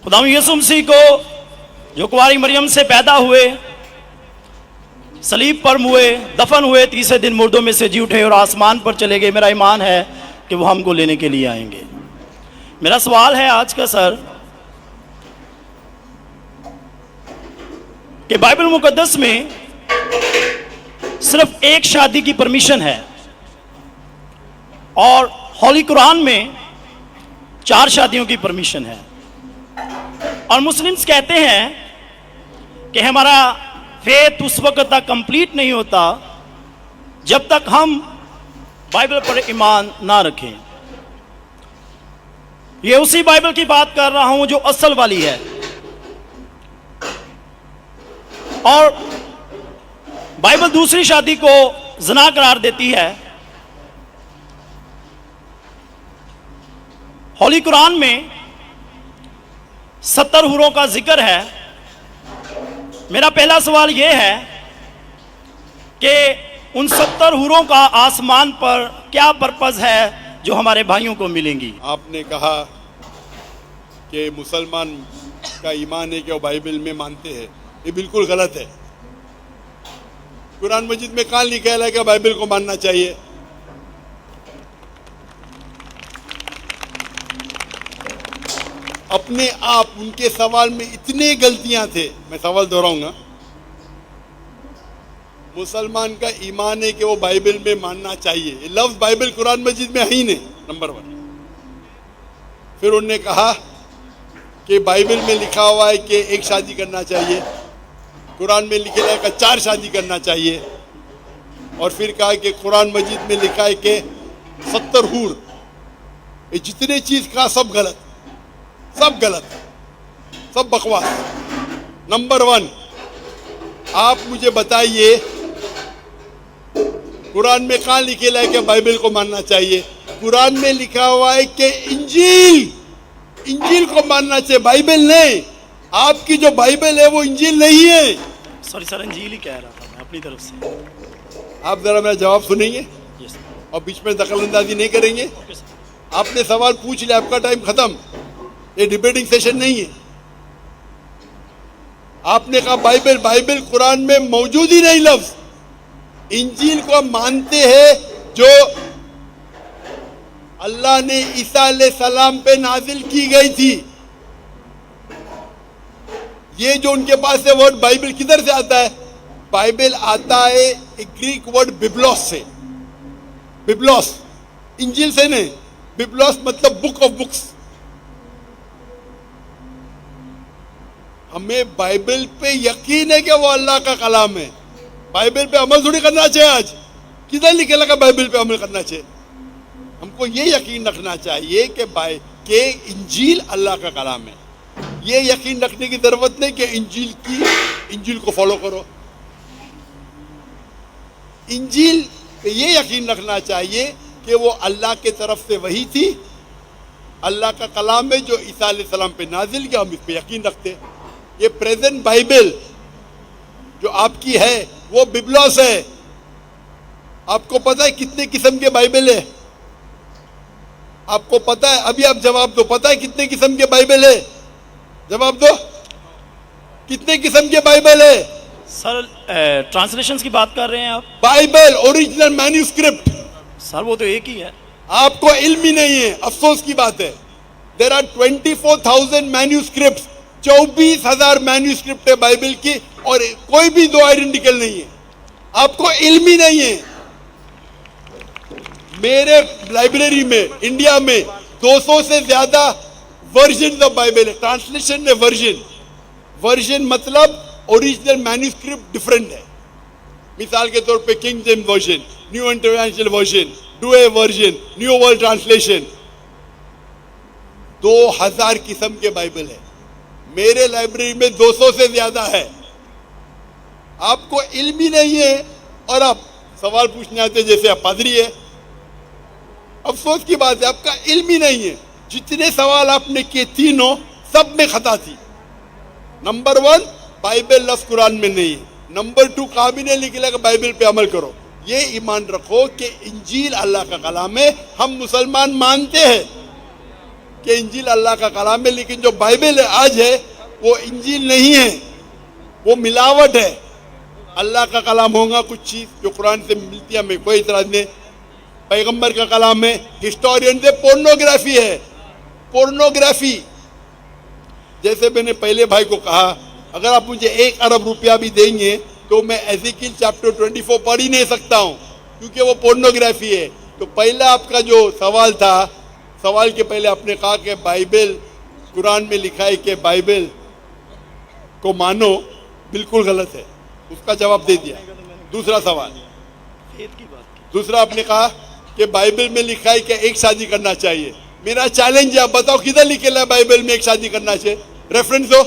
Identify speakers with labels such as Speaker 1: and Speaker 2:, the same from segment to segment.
Speaker 1: खुदाम यीशु मसीह को जो कुंवारी मरियम से पैदा हुए, सलीब पर हुए, दफन हुए, तीसरे दिन मुर्दों में से जी उठे और आसमान पर चले गए, मेरा ईमान है कि वो हमको लेने के लिए आएंगे। मेरा सवाल है आज का सर कि बाइबल मुकद्दस में सिर्फ एक शादी की परमिशन है और होली कुरान में 4 शादियों की परमिशन है। और मुस्लिम्स कहते हैं कि हमारा फेथ उस वक्त तक कंप्लीट नहीं होता जब तक हम बाइबल पर ईमान ना रखें। ये उसी बाइबल की बात कर रहा हूं जो असल वाली है। और बाइबल दूसरी शादी को ज़िना करार देती है। होली कुरान में 70 हुरों का जिक्र है। मेरा पहला सवाल यह है कि उन 70 हुरों का आसमान पर क्या पर्पस है जो हमारे भाइयों को मिलेंगी।
Speaker 2: आपने कहा कि मुसलमान का ईमान है कि वो बाइबल में मानते हैं, ये बिल्कुल गलत है। कुरान मजीद में कहाँ लिखा है कि बाइबल को मानना चाहिए? अपने आप उनके सवाल में इतने गलतियां थे। मैं सवाल दोहराऊंगा। मुसलमान का ईमान है कि वो बाइबल में मानना चाहिए, ये लफ्ज बाइबल कुरान मजीद में है ही नहीं, नंबर 1। फिर उन्होंने कहा कि बाइबल में लिखा हुआ है कि एक शादी करना चाहिए, कुरान में लिखा है कि 4 शादी करना चाहिए, और फिर कहा कि कुरान मजीद में लिखा है कि 70 हूर। ये जितने चीज का सब गलत, सब गलत, सब बकवास। नंबर 1, आप मुझे बताइए कुरान में कहाँ लिखेला है कि बाइबल को मानना चाहिए? कुरान में लिखा हुआ है कि इंजील को मानना चाहिए, बाइबल नहीं। आपकी जो बाइबल है वो इंजील नहीं है।
Speaker 1: सॉरी सर, इंजील ही कह रहा था मैं अपनी तरफ से।
Speaker 2: आप जरा मेरा जवाब सुनेंगे
Speaker 1: यस
Speaker 2: और बीच में दखलंदाजी नहीं करेंगे।
Speaker 1: Okay sir.
Speaker 2: आपने सवाल पूछ लिया, आपका टाइम खत्म। ये डिबेटिंग सेशन नहीं है। आपने कहा बाइबल कुरान में मौजूद ही नहीं लफ्ज। इंजील को मानते हैं जो अल्लाह ने ईसा अलैहिस्सलाम पे नाजिल की गई थी। ये जो उनके पास है वर्ड बाइबल किधर से आता है? बाइबल आता है एक ग्रीक वर्ड बिब्लोस से। बिब्लोस इंजील से नहीं, बिब्लोस मतलब बुक ऑफ बुक्स। हमें बाइबल पे यकीन है कि वो अल्लाह का कलाम है। बाइबल पे अमल थोड़ी करना चाहिए। आज किधर लिखे लगा बाइबल पे अमल करना चाहिए? हमको ये यकीन रखना चाहिए कि इंजील अल्लाह का कलाम है। ये यकीन रखने की जरूरत नहीं कि इंजील को फॉलो करो। इंजील पे ये यकीन रखना चाहिए कि वो अल्लाह के तरफ से वही थी, अल्लाह का कलाम है जो ईसा अलैहिस्सलाम पे नाजिल किया। हम इस पे यकीन रखते। ये प्रेजेंट बाइबल जो आपकी है वो बिब्लोस है। आपको पता है कितने किस्म के बाइबल है? आपको पता है? अभी आप जवाब दो। पता है कितने किस्म के बाइबल है? जवाब दो। कितने किस्म के बाइबल है?
Speaker 1: सर ट्रांसलेशंस की बात कर रहे हैं आप?
Speaker 2: Bible original manuscript.
Speaker 1: सर वो तो एक ही है।
Speaker 2: आपको इल्म ही नहीं है, अफसोस की बात है। There are 24,000 manuscript. 24,000 मैन्यूस्क्रिप्ट है बाइबल की और कोई भी 2 आइडेंटिकल नहीं है। आपको इल्म ही नहीं है। मेरे लाइब्रेरी में इंडिया में 200 से ज्यादा वर्जन ऑफ बाइबल है। ट्रांसलेशन है वर्जन मतलब ओरिजिनल मैन्यूस्क्रिप्ट डिफरेंट है। मिसाल के तौर पे king James version, new international version, Doue version, new world translation. 2000 किस्म के बाइबल है। मेरे लाइब्रेरी में 200 से ज्यादा है। आपको इल्म ही नहीं है और आप सवाल पूछने आते जैसे आप पादरी है। अफसोस की बात है, आपका इल्म ही नहीं है। जितने सवाल आपने किए तीनों सब में खता थी। नंबर 1, बाइबल लफ्ज कुरान में नहीं है। नंबर 2, काबिने लिखा बाइबल पे अमल करो। ये ईमान रखो कि इंजील अल्लाह का कलाम है। हम मुसलमान मानते हैं कि इंजील अल्लाह का कलाम है, लेकिन जो बाइबल आज है वो इंजील नहीं है, वो मिलावट है। अल्लाह का कलाम होगा कुछ चीज जो कुरान से मिलती है, हमें कोई इतराज नहीं। पैगंबर का कलाम है, हिस्टोरियन से पोर्नोग्राफी है, पोर्नोग्राफी। जैसे मैंने पहले भाई को कहा, अगर आप मुझे 1 अरब रुपया भी देंगे तो मैं एज़ेकिएल चैप्टर 24 पढ़ ही नहीं सकता हूँ, क्योंकि वो पोर्नोग्राफी है। तो पहला आपका जो सवाल था, सवाल के पहले आपने कहा कि बाइबल, कुरान में लिखा है कि बाइबल को मानो, बिल्कुल गलत है, उसका जवाब दे दिया। दूसरा सवाल, दूसरा आपने कहा कि बाइबल में लिखा है कि एक शादी करना चाहिए। मेरा चैलेंज है, आप बताओ किधर लिखे है बाइबल में एक शादी करना चाहिए? रेफरेंस दो।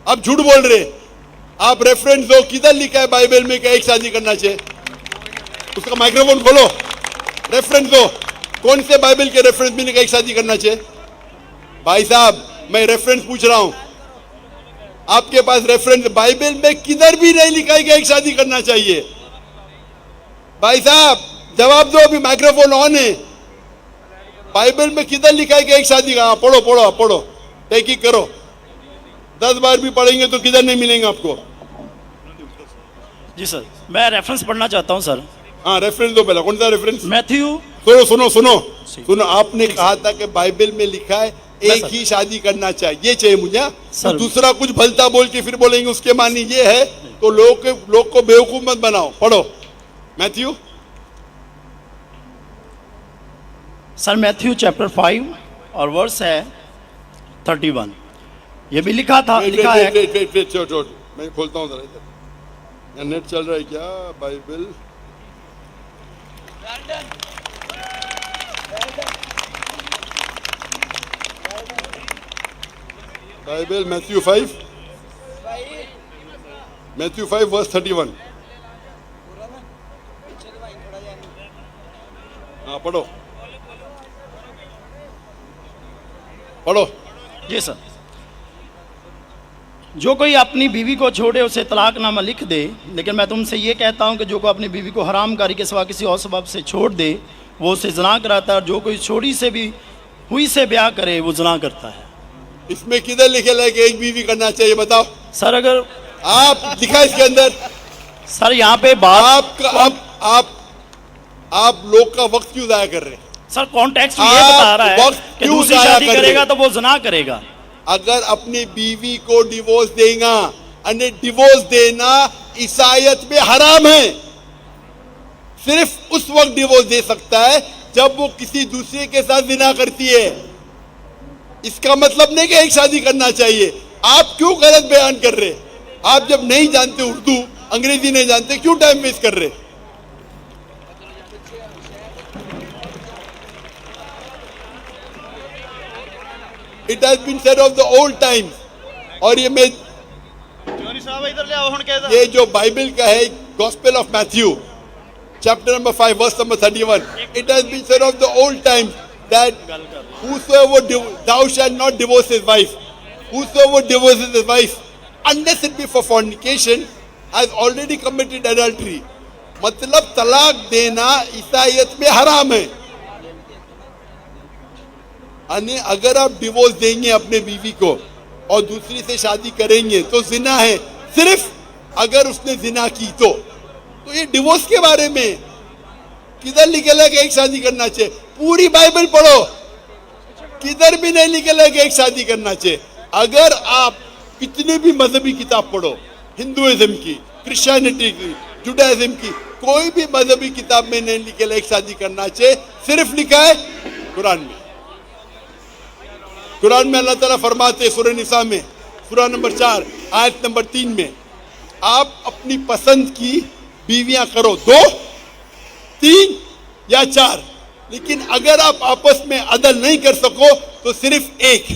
Speaker 2: आप झूठ बोल रहे, आप रेफरेंस दो, किधर लिखा है बाइबल में कि एक शादी करना चाहिए? उसका माइक्रोफोन खोलो, रेफरेंस दो। कौन से बाइबल के रेफरेंस में लिखा एक शादी करना चाहिए? भाई साहब, मैं रेफरेंस पूछ रहा हूं, आपके पास रेफरेंस बाइबल में किधर भी नहीं लिखा है कि एक शादी करना चाहिए? भाई साहब जवाब दो, अभी माइक्रोफोन ऑन है। बाइबल में किधर लिखा है कि एक शादी का? पढ़ो पढ़ो पढ़ो, तहकीक करो। 10 बार भी पढ़ेंगे तो किधर नहीं मिलेंगे आपको।
Speaker 1: जी सर, मैं रेफरेंस पढ़ना चाहता हूं सर।
Speaker 2: हाँ, रेफरेंस दो पहला। कौन सा रेफरेंस?
Speaker 1: मैथ्यू।
Speaker 2: सुनो सुनो सुनो सुनो, आपने कहा था कि बाइबल में लिखा है एक ही शादी करना चाहिए, ये चाहिए मुझे। तो दूसरा कुछ भलता बोल के फिर बोलेंगे उसके मानी ये है, तो लोग को बेवकूफ मत बनाओ। पढ़ो मैथ्यू।
Speaker 1: सर मैथ्यू चैप्टर 5 और वर्स है 31। ये भी लिखा था, लिखा है।
Speaker 2: छोड़, मैं खोलता हूँ जरा इधर, नेट चल रहा है क्या? Bible Bible Matthew 5 verse 31। हाँ पढ़ो पढ़ो।
Speaker 1: जी सर, जो कोई अपनी बीवी को छोड़े उसे तलाकनामा लिख दे, लेकिन मैं तुमसे ये कहता हूँ कि जो कोई अपनी बीवी को हरामकारी के सिवा किसी और सबब से छोड़ दे वो उसे ज़ना कराता है, और जो कोई छोड़ी से भी हुई से ब्याह करे वो ज़ना करता है।
Speaker 2: इसमें किधर लिखे है कि एक बीवी करना चाहिए? बताओ
Speaker 1: सर। अगर
Speaker 2: आप लिखा इसके अंदर?
Speaker 1: सर यहाँ पे बात
Speaker 2: आप लोग का वक्त क्यों जाया कर रहे हैं?
Speaker 1: सर कॉन्टेक्स्ट ये बता रहा है कि दूसरी शादी करेगा तो वो ज़ना करेगा।
Speaker 2: अगर अपनी बीवी को डिवोर्स देगा, अन्य डिवोर्स देना ईसाईयत में हराम है। सिर्फ उस वक्त डिवोर्स दे सकता है जब वो किसी दूसरे के साथ जिना करती है। इसका मतलब नहीं कि एक शादी करना चाहिए। आप क्यों गलत बयान कर रहे? आप जब नहीं जानते उर्दू, अंग्रेजी नहीं जानते, क्यों टाइम वेस्ट कर रहे? It has been said of the old times। और ये मैं ये जो बाइबल का है, Gospel of Matthew chapter number 5 verse number 31, it has been said of the old times that whosoever thou shalt not divorce his wife, whosoever divorces his wife unless it be for fornication has already committed adultery। मतलब तलाक देना ईसाईयत में हराम है। अगर आप divorce देंगे अपने बीवी को और दूसरी से शादी करेंगे तो जिना है, सिर्फ अगर उसने जिना की तो ये डिवोर्स के बारे में किधर लिखेला कि एक शादी करना चाहिए? पूरी बाइबल पढ़ो, किधर भी नहीं लिखेला कि एक शादी करना चाहिए। अगर आप कितने भी मजहबी किताब पढ़ो, हिंदुइज्म की, क्रिश्चियनिटी की, जुडाइज्म की, कोई भी मजहबी किताब में नहीं लिखेला एक शादी करना चाहिए। सिर्फ लिखा है कुरान में। कुरान में अल्लाह ताला फरमाते सूरह निसा में, सूरह नंबर 4 आयत नंबर 3 में, आप अपनी पसंद की बीवियां करो, 2, 3 या 4, लेकिन अगर आप आपस में अदल नहीं कर सको तो सिर्फ एक।